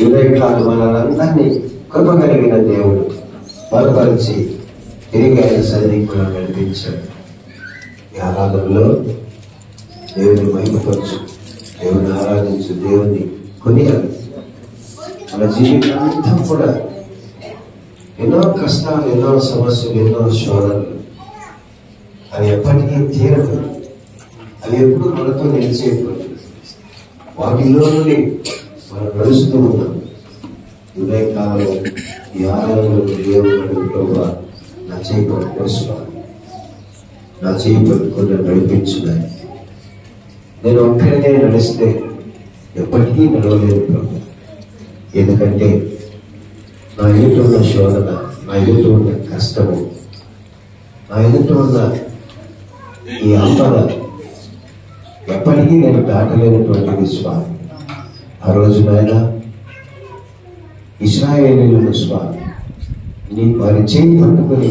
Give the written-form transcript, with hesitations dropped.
ఉదయకాలం మనలందరినీ కృప కలిగిన దేవుడు బలపరిచి తిరిగి ఆయన సన్నిధికి మనం నడిపించాడు. ఈ ఆరాధనలో దేవుని మహిమపరచు, దేవుని ఆరాధించు, దేవుని కొనియాలి. మన జీవితాంతా కూడా ఎన్నో కష్టాలు, ఎన్నో సమస్యలు, ఎన్నో శోధనలు, అవి ఎప్పటికీ తీరదు. అవి ఎప్పుడు మనతో నిలిచేటువంటి వాటిలో నుండి మనం నడుస్తూ ఉన్నాం. ఉదయకాలం ఈ ఆరాధనలో దేవుడు నా చేయి పట్టుకోవాలి, నా చేయి పట్టుకొని నడిపించున్నాయి. నేను ఒక్కరినే నడిస్తే ఎప్పటికీ నడవలేదు ప్రభు. ఎందుకంటే నా ఎదుట ఉన్న శోధన, నా ఎదుట ఉన్న కష్టము, నా ఎదుట ఉన్న ఈ ఆపద ఎప్పటికీ నేను దాటలేనటువంటి విశ్వాసం. ఆ రోజు నాయన ఇశ్రాయేలీయులను స్వామి నీ వారి చేయి పట్టుకొని